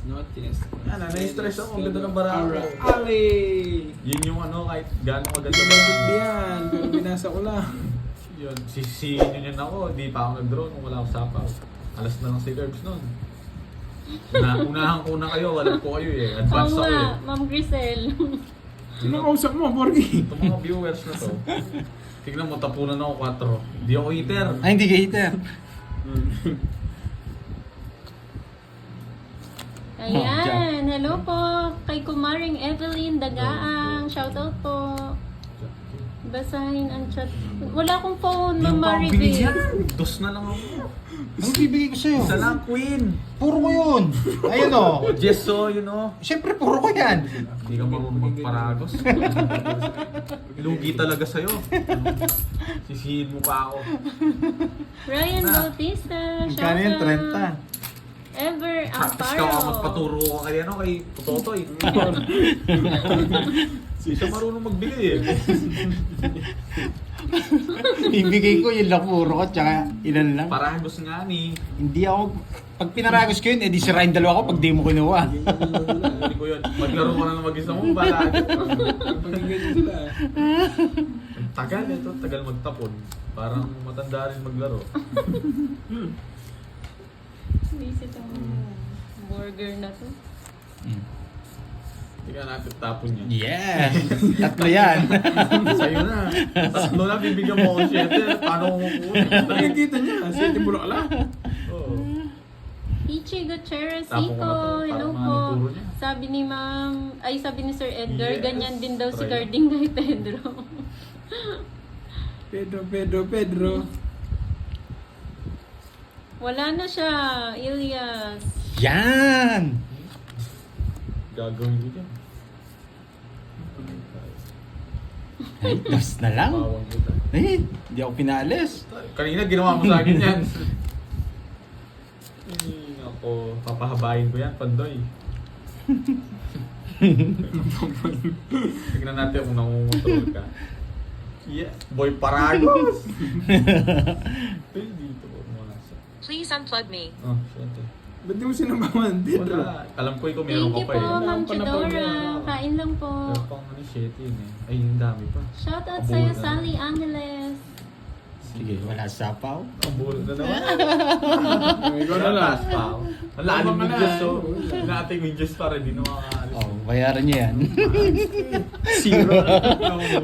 Naughtiness. Yan, na-stress ako. Ang ganda ng barako. Ali! Yun yung ano, kahit gano'ng maganda Pinagod yan. Pero binasa ko lang. Yun, sisihin yun ako. Di pa ako nag-drone kung wala akong sapaw. Alas na lang si Curbs nun. Unahan ko na kayo, alam ko kayo eh. Advance Oo ako nga, eh. Ma'am Grisel. Sino kausap mo, Borgie? Itong mga viewers na to. Tignan mo, tapunan ako 4. Di ako eater. Ay, hindi ka hater. Ayan, hello po kay Kumaring Evelyn Dagaang. Shoutout po. Basahin ang chat. Wala akong phone, Ma'am Maribel. Dos na lang ako. Ano bibigay ko sa'yo? Isa lang, Queen. Puro ko yun. Ayun o. Yes, so, you know. Siyempre, puro ko yan. Hindi ka marunong magparagos. Lugi talaga sa'yo. Sisihin mo pa ako. Ryan Bautista. Kano yun? 30. Ever Practice ka ako Amparo. magpaturo ko kay ano, kay Totoy. Siya marunong magbigay eh. Ibigay ko yun lang puro ko, tsaka ilan lang. Paragos nga ni. Hindi ako, pag pinaragos ko yun, edi sirain dalawa ko pag di mo kinuha. Hindi ko yun. Maglaro ka na ng mag-isa mo, bala. Pagiging sila. Tagal ito, tagal magtapon. Parang matanda rin maglaro. Visit ang burger na to. Tingnan natin tapon niya. Yes! Tatlo yan. Sa'yo na. Tatlo na, bibigyan mo ako 7. Paano ko kukunin? Nakikita niya. Siyete bulok lang. Oo. Ichi Gutierrez Tapo ko na Iko, to, hello parang po. manituro niya. Sabi ni Ma'am, ay sabi ni Sir Edgar, Yes. ganyan din daw si Try. Carding kay Pedro. Pedro. Wala na siya, Ilyas. Yan! Gagawin ko dyan. Ay, dos na lang. Bawang kita. Ay, hindi ako pinalis. Kanina ginawa mo sa akin yan. Ako, papahabain ko yan, Pandoy. Tignan natin kung nangungontrol ka. Yeah, boy Paragos! Pero dito ko umasa. Please unplug me. Oh, syempre. Ba't di mo sinabawan, Pedro? Wala. Alam ko ikaw meron Thank ka you pa po, eh. Ma'am Panapag Chidora. na. Kain lang po. Meron pang ano, shit yun eh. Ay, yung dami pa. Shoutout Abol sa'yo, na. Sally Angeles. Sige, wala sapaw. Ang bulo na naman. Ikaw na lang. Taas pa ako. Wala, aling Tama ka na, medyas eh. so. Nating medyas pa rin, di na makakaalis. Oh, bayaran niyo yan. Zero.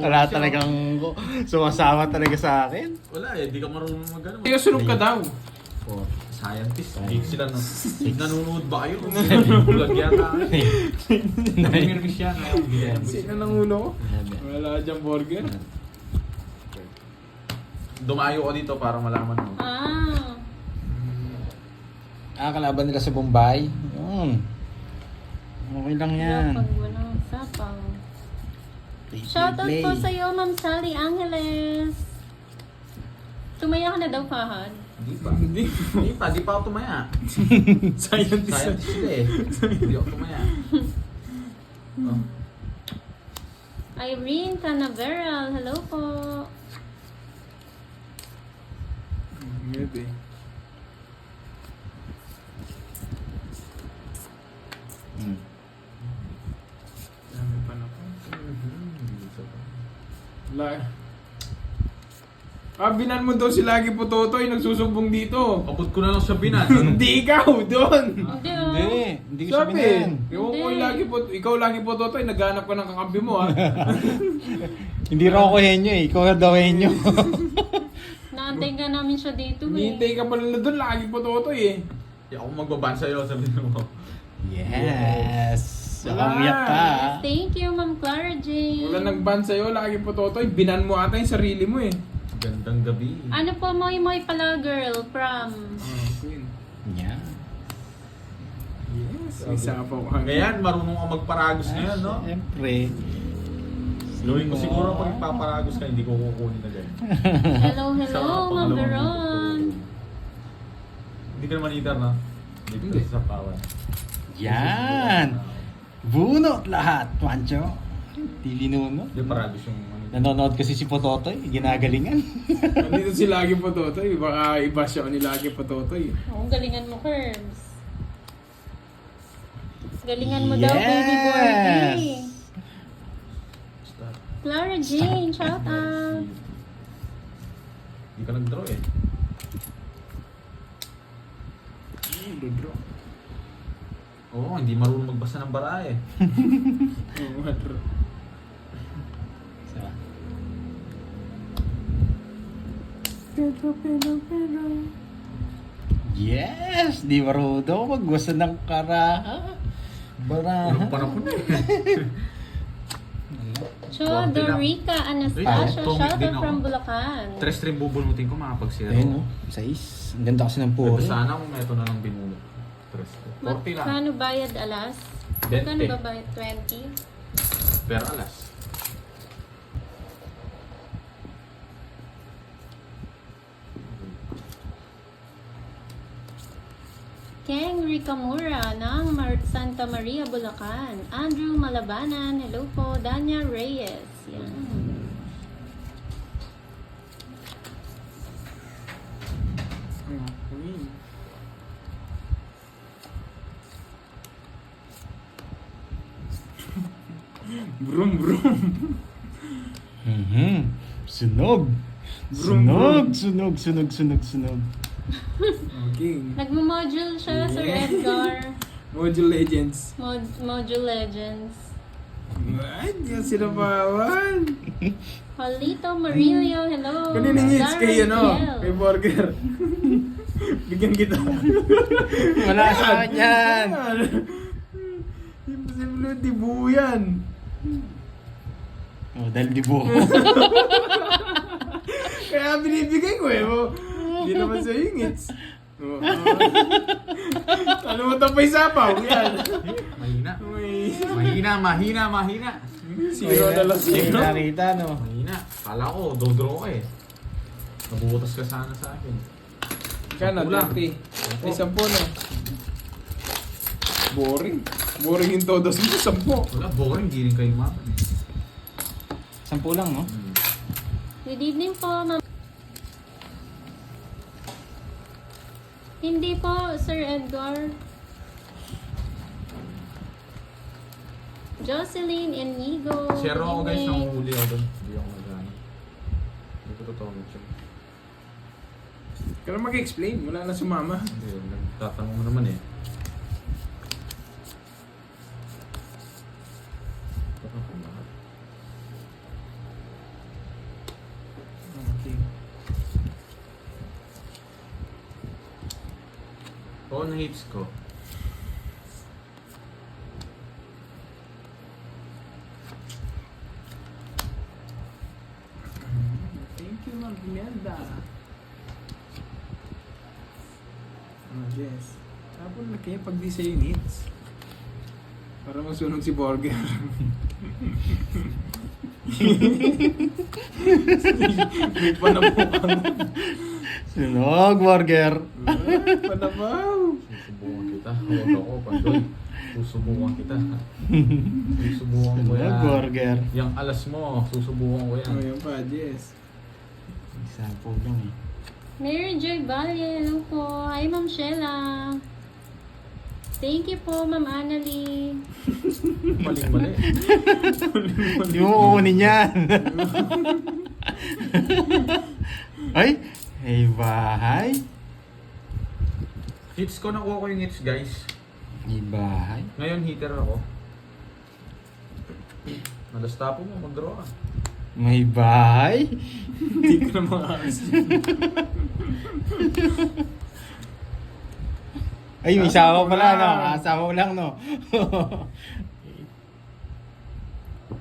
Wala talagang sumasama talaga sa akin. Wala eh, di ka marunong mag-ano. Ikaw sunod ka daw. Oh, scientist. Hindi sila nanonood ba kayo? Bulag yata. Namirmis yan. Sino ng ulo ko? Wala dyan burger. Dumayo ko dito para malaman mo. Kalaban nila sa Bombay. Okay lang yan. Pag walang sapaw. Play, Shoutout play, po play. sa'yo, Ma'am Sally Angeles. Tumaya ka na daw, Fahad. Hindi pa. Hindi. Di pa ako tumaya. Scientist. Scientist sila eh. Hindi ako tumaya. Oh. Irene Canaveral, hello po. Maybe. Hmm. Dami pa na po. Wala. Binan mo daw si Lagi Putotoy, nagsusumbong dito. Kapot ko na lang siya binan. Hindi ikaw, doon. Hindi oh. Hindi ko Sabi, sabihin. ikaw Lagi Putotoy, naghanap ka ng kakampi mo ha. Hindi raw ako henyo eh. Ikaw daw henyo. Naantay ka namin siya dito eh. Hinihintay ka pa nila doon, Lagi Putotoy eh. Di ako magbaban sa'yo, sabihin mo. Yes. Wala. Umiyak ka. Thank you, Ma'am Clara Jane. Wala nag-ban sa'yo, Lagi Putotoy. Binan mo ata yung sarili mo eh. Gandang gabi. Ano po, Moy pala girl from... Queen. Yeah. Yes, isa pa ko. Ngayon, marunong ka magparagos ngayon, no? Siyempre. Gawin ko siguro pag ipaparagos ka, hindi ko kukunin na ganyan. Hello, hello, Ma'am Veron. Hindi ka naman eater, no? Dito sa pawan. Yan. Bunot lahat, Pancho. Tilinuno. Hindi, paragos yung ano. Nanonood kasi si Pototoy, ginagalingan. Nandito si Lagi Putotoy. Baka iba siya ni Lagi Putotoy. Oh, galingan mo, Curbs. Galingan mo daw, baby Borgie. Start. Clara Jane, shout out. Hindi ka nag-draw eh. Draw. Oo, hindi marunong magbasa ng bara eh. Draw. Yes! Di marudo magbasa ng karaha. Anong Baraha. panahon eh. Chodorica Anastasia, Ay, shout din out ako. ako. from Bulacan. Tres rin bubunutin ko makapag-zero. Ayun, no? 6. Ang ganda kasi ng Pero puro. sana kung ito na lang binulot. Tres ko. 40 lang. Magkano bayad alas? 20. Magkano ba bayad? 20? Pero alas. Keng Ricamura ng Santa Maria, Bulacan. Andrew Malabanan, hello po. Danya Reyes. Yan. Queen. Brum brum. Sunog! Brum, Sunog! brum. Sunog! Sunog! Sunog! Sunog! Okay. Nagmo-module siya, Sir Yeah. Edgar. Module Legends. Module Legends. What? Yan sila bawal. Paulito Marillo, hello. Kanina hits kay Darren ano, Kiel. kay Burger. Bigyan kita. Wala sa akin yan! Imposible di buo yan. Oh, dahil di buo. Kaya binibigay ko eh. Hindi naman sa yung hits. Ano mo tapay sapaw? Yan. Mahina. May Mahina. zero na lang Hindi zero. nakita, no? Mahina. Kala ko, dodraw ka eh. Nabubutas ka sana sa akin. Kano, 20. Ay, 10 na. Boring. Boring yung todos mo, 10. Wala, boring. Di rin kayo mama. 10 lang, no? Good evening po, ma'am. Hindi po, Sir Edgar. Jocelyn Enigo. Share ako guys, evening. nang huli ako doon. Hindi ako nagano. Hindi ko totoo mag-check. Kaya mag-explain, wala na sumama. Hindi, nagtatanong mo naman eh. Okay. Oo, na-hits ko. Thank you, Ma'am Imelda. Oh, yes. Tapos na kaya pag di sa yung hits. Para masunog si Burger. May panabukan. Sunog, burger! Panabaw. Susubukan kita. Huwag ako, Pandoy. Susubukan kita. Susubukan ko Sunog, yan. burger! Yung alas mo, susubukan ko yan. Oh, yan pa, yes. 10 lang eh. Mary Joy Valle, hello po. Hi, Ma'am Sheila. Thank you po, Ma'am Annalie. Maling-mali. Hindi mo kukunin yan. Ay! Ay, bahay! Hits ko, nakuha ko yung hits guys. Ay, bahay. Ngayon, hitter ako. Nalastapo mo, mag-draw ka. May bahay? Hindi ko na makakas. Ay, may sawa pala, no? Asawa mo lang, no?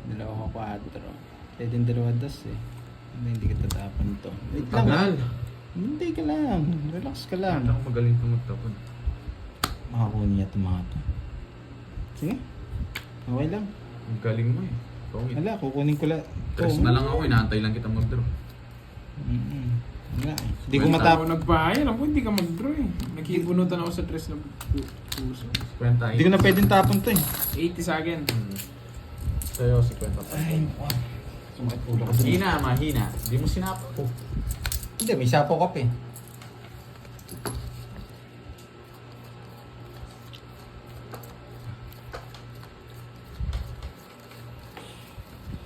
Dalawa ko 4. Pwede yung 2 dos, eh. Hindi ka tatapan to. Wait lang. Tagal. Hindi ka lang. Relax ka lang. Hindi ako magaling kang magtapon. Makakuha niya ito mga to. Sige. Okay lang. Ang galing mo eh. Pangit. Wala, kukunin ko lang. Tres na lang ako, inaantay lang kita mag-draw. Wala eh. Hindi ko Ako matapon. nagbahay, alam ko hindi ka mag-draw eh. Naghibunutan ako sa tres na puso. Kwenta Hindi ko na pwedeng tapon to eh. 80 sa akin. Sa'yo, si kwenta pa. Sumakit ulo ko. Mahina. Hindi mo sinapo. Oh. Hindi, may sapo kap eh.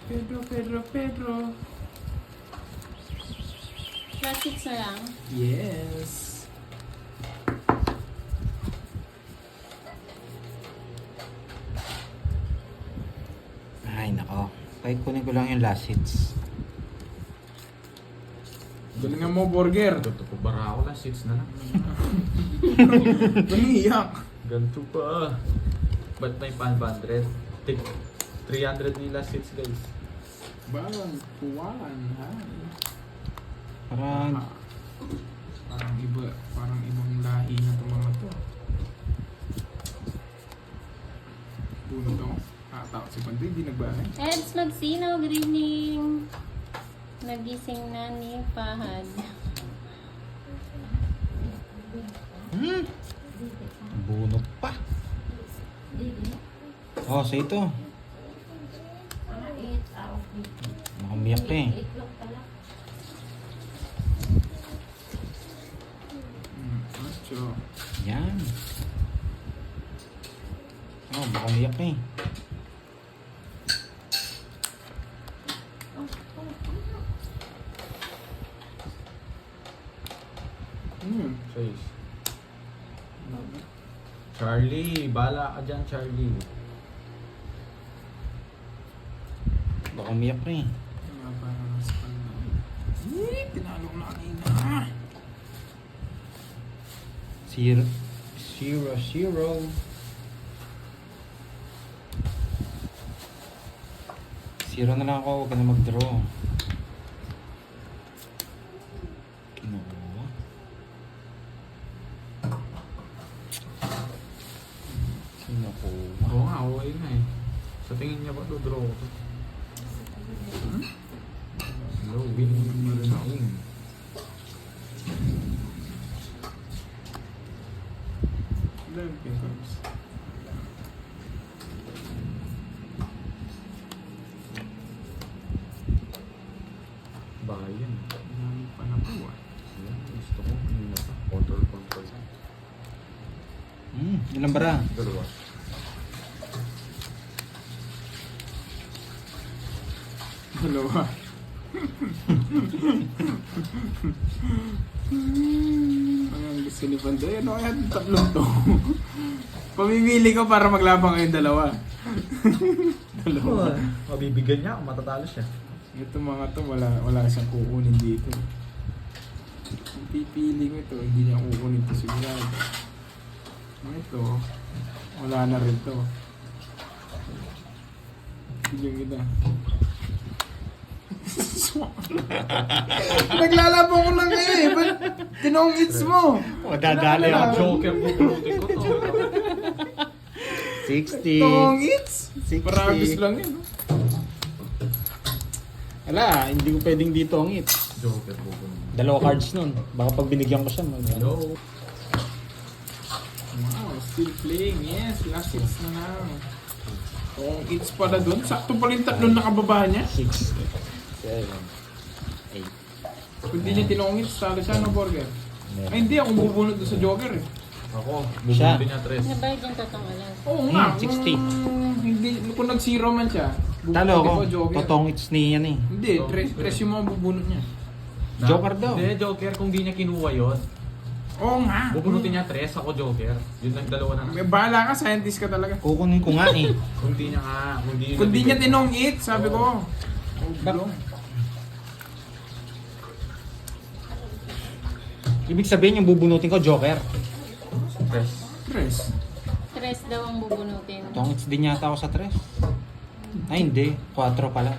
Pedro. Classics na lang. Yes. Ay, nako. Kahit kunin ko lang yung last hits. Galingan mo, burger. Ganito po bara ako lang, seats na lang. Baniyak. Ganito pa. Ba't may 500? Take 300 nila seats guys. Parang puwan, ha? Parang, Parang ibang lahi na itong mga to. Puno to. Takot si Pandoy, di nagbahay. Eds Magsino, good evening. Nagising na ni Fahad. bunot pa. Oh, sa ito. Nakamiyak ka eh. Macho. Yan. Oh, baka umiyak ka eh. Face. Charlie, bala ka dyan Charlie. Baka umiyak ka eh. Parang sa kanila. Tinalo ko na kanina. Zero. Zero na lang ako, huwag ka na mag-draw. Kinuha. Kinuha. Oo nga, okay na eh. Sa tingin niya ba ito, draw ko to? Hello, bilhin mo rin ako. 11 fingers. Bayan. Dami pa na po ah. Ayan, gusto ko. Kanina pa. Control. Ilang bara? Dalawa. Dalawa. Ang gusto ni Pandoy. Ano kaya itong tatlong to? Pamimili ko para maglabang kayong dalawa. Dalawa. Mabibigyan niya kung matatalo siya. Ito mga to, wala siyang kukunin dito. Kung pipili ko ito, hindi niya kukunin ito sigurado. Ito, wala na rin to. Yung kita. Naglalabang ko lang kayo eh. Ba't tinong hits mo? Dadali Kaya ako. joker po pulutin ko to. 60. Tinong hits? 60. Parabis lang yun. Wala, hindi ko pwedeng dito ang it. Joker po pulutin. Dalawa cards nun. Baka pag binigyan ko siya, Hello. Wow, still playing. Yes, last hits na lang. Kung hits pala dun, sakto pala yung tatlong nakababa niya. 6, 7, 8. Kung di niya tinong hits, talo siya ng burger. Ay hindi, akong bubunod doon sa joker eh. Ako, Siya. bubunutin niya 3. Nabayad yung tatong alas. Oo nga. 60. Hindi, kung nag-zero man siya. Talo ako. bubunutin ko, joker. Totong it's niyan eh. Hindi, tres yung mga bubunot niya. Joker daw. Hindi, joker kung di niya kinuha yun. Oo nga. Bubunutin niya 3, ako joker. Yun lang dalawa na. May bahala ka, scientist ka talaga. Kukunin ko nga eh. Kung di niya nga, Kung di niya tinong it, sabi ko. Bulong. Ibig sabihin yung bubunutin ko, Joker. 3. Tres. Tres daw ang bubunutin. Tong it's din yata ako sa 3. Ay hindi, 4 pala.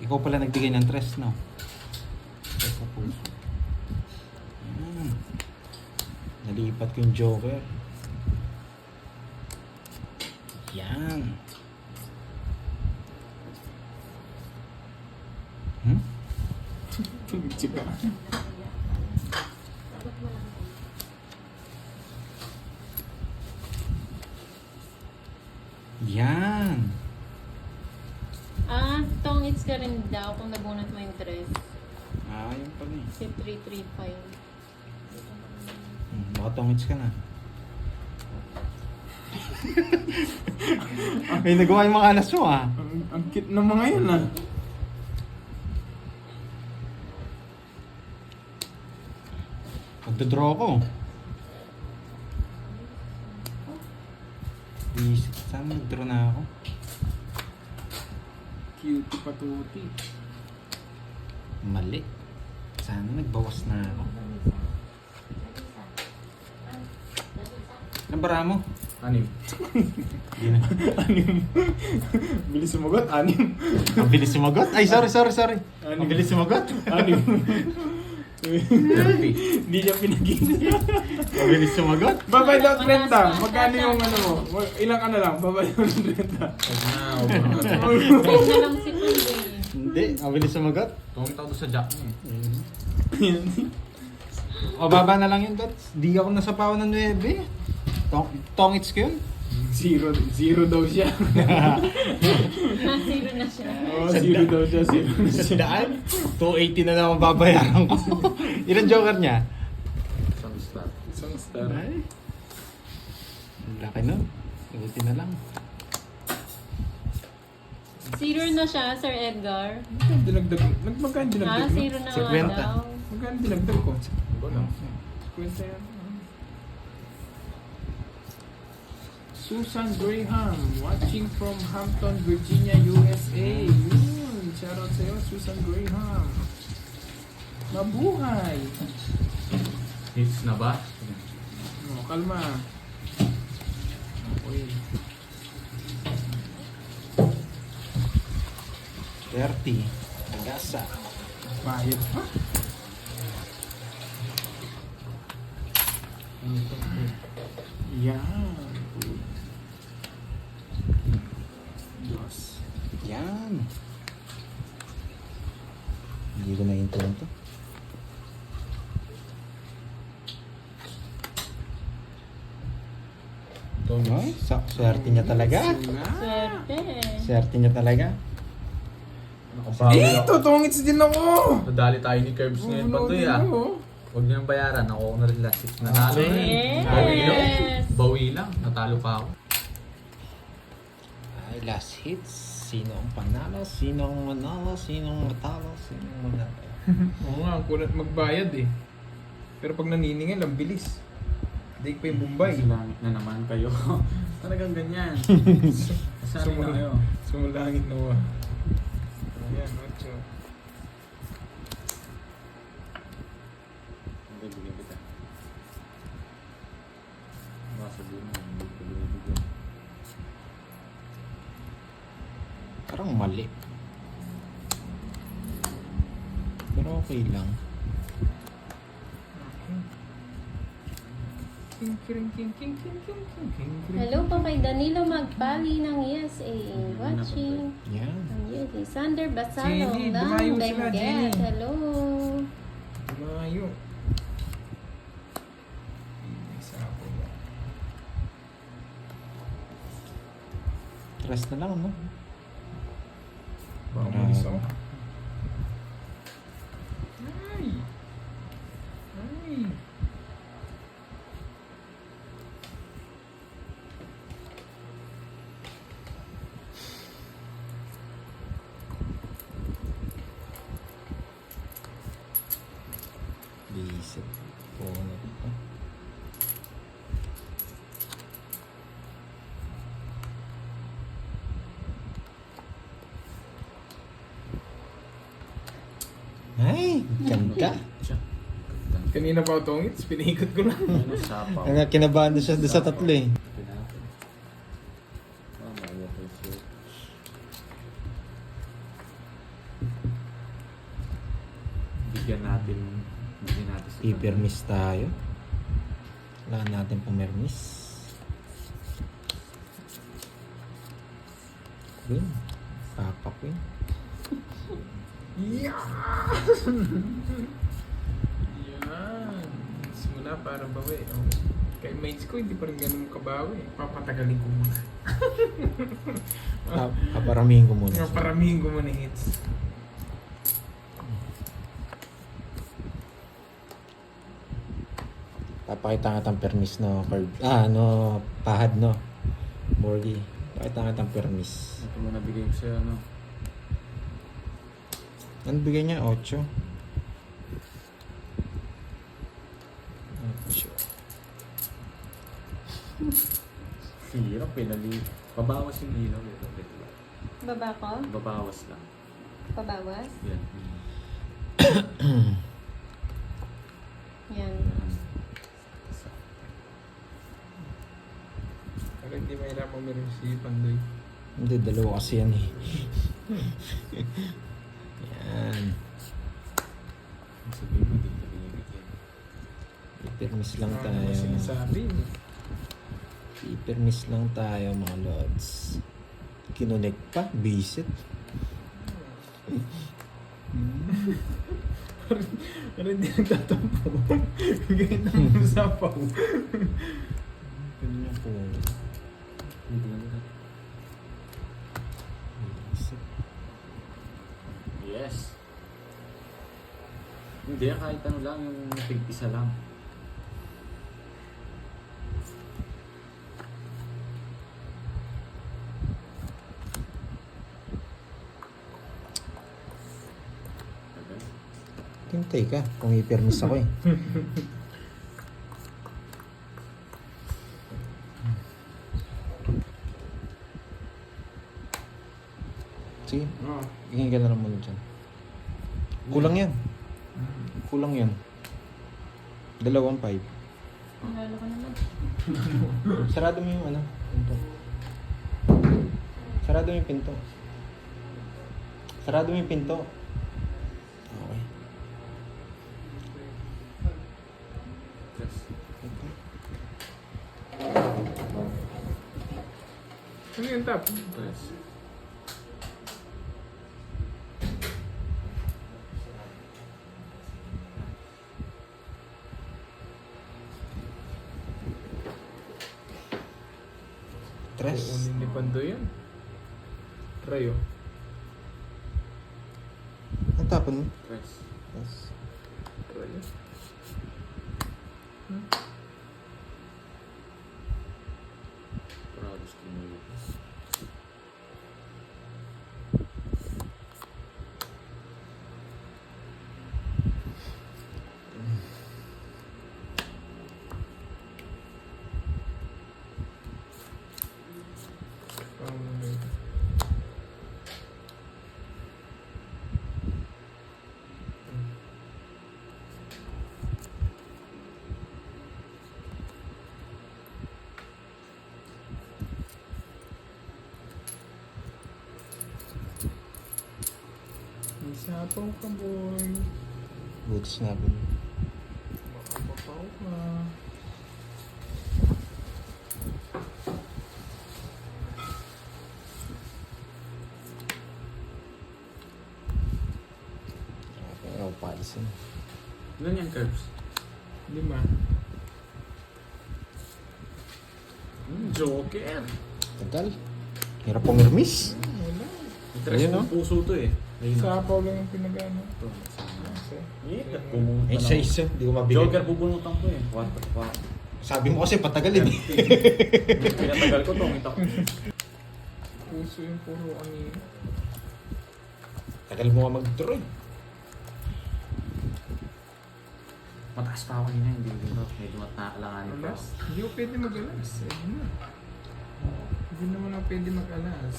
Ikaw pala nagbigay ng 3, no? Sa puso. Nalipat ko yung Joker. Yan. Chika. Yan. Tong it's ka rin daw kung nabunot mo yung tres. Yun pala eh. Si 335. Baka tong it's ka na. May nagawa yung mga alas mo ah. Ang cute ng mga yun ah. Magdodraw ko. Isip, saan magdraw na ako? Cute patuti. Mali. Sana nagbawas na ako. Anong bara mo? Anim. Hindi na. Anim. Bilis sumagot, anim. Ang bilis sumagot? Ay, sorry. Ang bilis sumagot? Anim. 30. Hindi niya pinagin. Ang bilis sumagot? Babay daw 30. Magkano yung ano mo? Ilang ano lang? Babay daw ng 30. Huwag na. Same na lang si Kuya. Hindi, ang bilis sumagot. Tumingin ako doon sa jack mo. O, baba na lang yun, Dots. Di ako nasapawan ng 9. Tongits ko yun. Zero daw siya. Zero na siya. Oo, zero daw siya. Zero na Sa siya. daan, 280 na naman babayaran ko. Ilan joker niya? Isang star. Isang star. Ay. Ang laki nun. Ulitin na lang. Zero na siya, Sir Edgar. Dinagdag. Magkano dinagdag mo? Zero na nga 50. daw. Magkano dinagdag ko? Ikaw lang. Kwenta yan. Susan Graham, watching from Hampton, Virginia, USA. Yun, shoutout sa'yo, Susan Graham. Mabuhay! Hits na ba? No, kalma. Okay. 30. Tagasa. Bayad pa. Yan. Diyos. Yan. Hindi ko na-intro to. Ay, swerte niya talaga. Swerte. Swerte niya talaga. Nakabawi Eh, ako. tutungits din ako! Nadali tayo ni Curbs ngayon pa to Bubunutin ah. mo. Huwag niyang bayaran. Ako na rin last 6 nanalo na yun. Yes! Bawi lang. Bawi lang. Natalo pa ako. Ay, last hits. Sino ang panalo? Sino ang manalo? Sino ang matalo? Sino ang manalo? Oo nga, ang kulat magbayad eh. Pero pag naniningil, ang bilis. Hindi pa yung Bombay. Langit na naman kayo. Talagang ganyan. Kasali na kayo. Sumulangit na wa. Ayan, 8. Hindi, bigyan kita. Baka sabihin mo, hindi ko binibigyan. Parang mali. Pero okay lang. Hello po kay Danilo Magpali ng USA. Watching. Yan. Ang USA. Sander Basalong Jenny, ng dumayo sila, Benguet. Jenny. Hello. Mayo. Isa ako ba? Trust na lang, no? Baka Bravo. malis ako. Ay! Ay! Basic. Oo na ito. Ay, ganda. Siya. Kanina pa ako tungits, pinikot ko lang. Ano, sapaw. Ang kinabahan na siya doon sa tatlo eh. Pinapin. Maya ko siya. Bigyan natin sa Ipermis tayo. Wala natin pumermis. Queen. Papa Queen. Yan! Yan! Simula para bawi. Oh. Kay mates ko, hindi pa rin ganun kabawi. Papatagalin ko muna. Paparamihin ko muna. siya. Paramihin ko muna hits. Papakita nga tang permis no. Pahad no. Borgie. Pakita kitang permis. Ito mo nabigay ko sa'yo, ano? Ano bigay niya? 8. 8. Hirap eh, babawas yung ilaw eh. Baba ko? Babawas lang. Pabawas? Yan. Yan. Pero hindi mahirap mo meron si Pandoy. Hindi, dalawa kasi yan eh. Yan. Sabihin mo, hindi ka binibigyan. Ipermis lang Ano tayo. mo sinasabi? Ipermis lang tayo mga lods. Kinonek pa, visit. Pero hindi nagtatampo. Bigay na mo sa paw. Ano po? Hindi na. Visit. Yes. Hindi, kahit ano lang, yung tig-isa lang. Okay. Hintay ka kung ipermis ako eh. Sige, Oo. hingin ka na lang muna dyan. Kulang yan. Kulang yan. 2.5. Nalalo ko naman. Sarado mo yung ano, pinto. Sarado mo yung pinto. Sarado mo yung pinto. Okay. Yes. Ano yung tap? Yes. Tres. Kukunin ni Pandoy yan. Try oh. Ang tapon mo? Yes. Yes. Try oh. Proud ko mo yun. May sapaw ka boy. Buti sinabi mo. Makapapaw ka. Pero palisin. Ilan yung curves? 5. Joker! Tagal. Hirap pumirmis. Wala. Interest Ayun, no? ng puso to eh. Ayun. Sapaw lang yung pinagano. Ito. Kasi. Ikat, bumunot Ay, na lang. isa. Hindi ko mabigay. Joker bubunutan ko eh. 4. Sabi mo kasi patagal eh. Pinatagal ko to. Kita ko. Puso yung puro ani. Tagal mo nga mag-draw eh. Mataas pa ako nila. Hindi dito. Medyo nakakalanganin pa Alas? ako. Hindi ko pwede mag-alas. Ayun na. Hindi naman ako pwede mag-alas.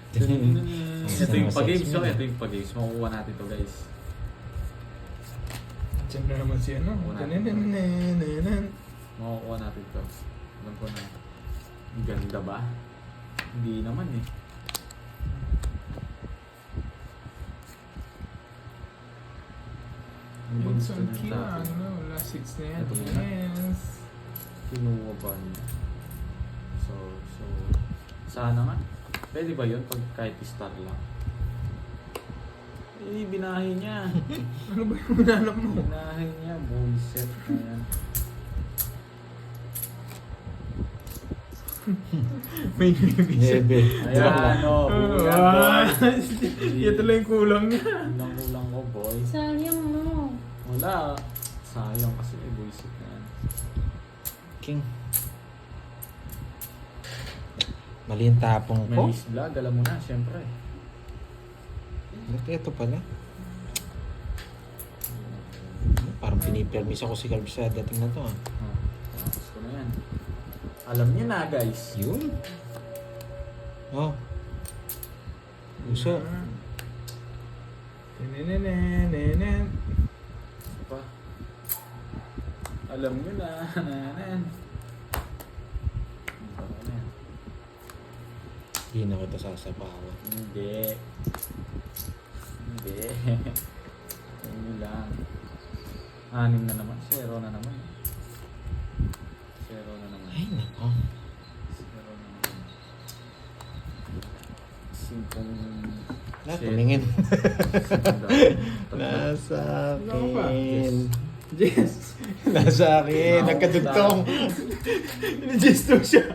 Ito yung pag-games. So, ito yung pag-games. Makukuha natin to guys. Diyan na naman si ano. Wala. Tanananan. Makukuha natin to. Alam ko na. Ang ganda ba? Hindi naman eh. Ano ba gusto Minsan ng kaya tao? ano. Last 6 na yan. Ito muna. Yes. Kinuha ba niya? So, sana nga. Pwede ba yun pag kahit star lang? Eh, binahin niya. Ano ba yung nanap mo? Binahin niya. Bullshit na yan. May nibisa. Nebe. Ayan, oh. Kulang, boys. Ito lang yung kulang niya. Kulang ko, boys. Sayang mo. Wala. Sayang kasi buisit na yan. King. Mali yung tapong ko. May vlog, alam mo na, syempre. Ito pala. Parang pinipermis ako si Carb sa dating na to ah. Oh, tapos ko na yan. Alam niyo na, guys. Yun. Oh. Uso. Nenenenenen. Ano pa? Alam niyo na. Nanan. Ano pa na yan? Hindi na kita sasapawan. Hindi. Hindi. Ano lang. 6 na naman. 0 na naman. 0 na naman. Ay, nako. 0 na naman. 5. Na, tumingin. Nasa. Nasa Ano pa? akin. Yes. Nasa akin. Nagkadugtong. Nigesto siya.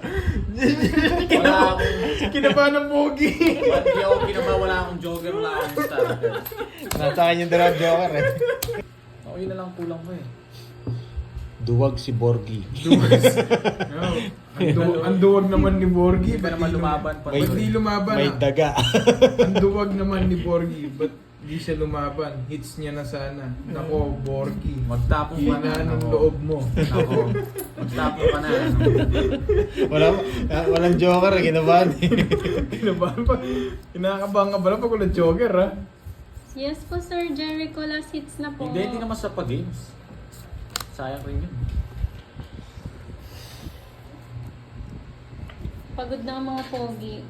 Wala akong... Kinabahan ng pogi. Ba't di ako kinaba? Wala akong jogger, wala akong starter. Nasa akin yung dalawang joker eh. Okay na lang kulang mo eh. Duwag si Borgie. Ang duwag naman ni Borgie. Hindi pa naman lumaban pa. Ba't di lumaban? May ah? daga. Ang duwag naman ni Borgie. Ba't di siya lumaban? Hits niya na sana. Nako, Borgie. Magtapong ka na. Hina ng loob mo. Ako. Magtapong ka na. Walang joker eh. Kinabahan eh. Kinabahan pa. Kinakabahan ka pala pag wala jogger ha. Yes po, Sir Jericho. Last hits na po. Hindi naman sa pag-games. Sayang rin yun. Pagod na ang mga pogi.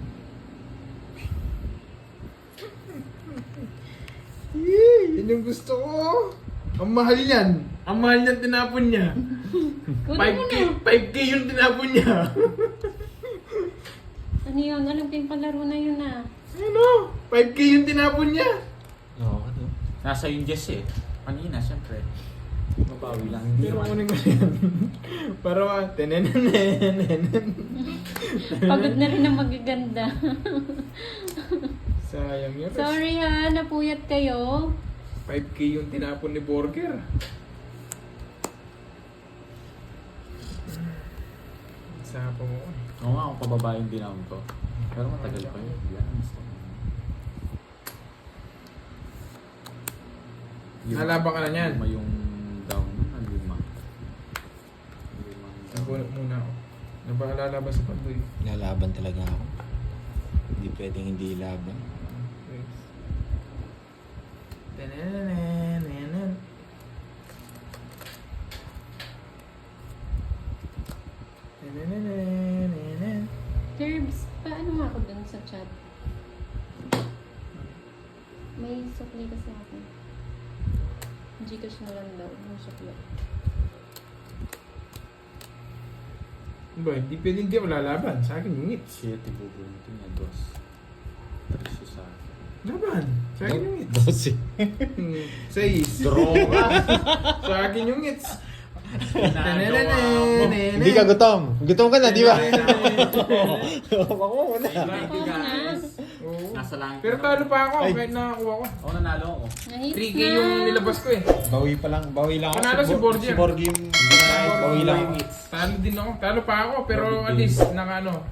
Yee, yun yung gusto ko. Ang mahal yan. Ang mahal niyan tinapon niya. Kunin mo 5K, na. 5K yung tinapon niya. Ano yun? Anong palaro na yun ah? Ano? 5K yung tinapon niya. Oo, ano? Nasa yung Jess eh. Kanina, syempre. Mabawi lang. Hindi Pero naman. kunin ko yan. Para tenenenenen. Pagod na rin ang magaganda. Sayang yun. Sorry ha, napuyat kayo. 5K yung tinapon ni Borger. Sapo mo. Oo nga, kung pababa yung dinam ko. Pero matagal pa yun. Yan, gusto ko. Nalaban ka na niyan. 5 yung down. 5. 5 down. Nagunot muna ako. Nabahala ba sa pandoy? Lalaban talaga ako. Hindi pwedeng hindi laban. Tenenenenen. Tenenenenen. Terbs, paano nga ako dun sa chat? May sukli kasi ako. Gcash na lang daw. Yung sukli. Ba, hindi pwede hindi ako lalaban. Sa akin yung hits. 7 bubuntin niya. 2. 3 siya sa akin. Laban. Sa akin yung hits. 12. 6. Draw ka! Sa akin yung hits. Hindi ka gutom. Gutom ka na, di ba? Ako muna. Thank you guys. Oo. Nasa langit. Pero talo pa ako Ay. kahit nakakuha ko. Oo, nanalo ako. Na-hits 3K na! yung nilabas ko eh. Bawi pa lang. Bawi lang ako. Panalo si Borgie. Si Borgie. Bawi lang. Talo din ako. Talo pa ako pero at least naka ano.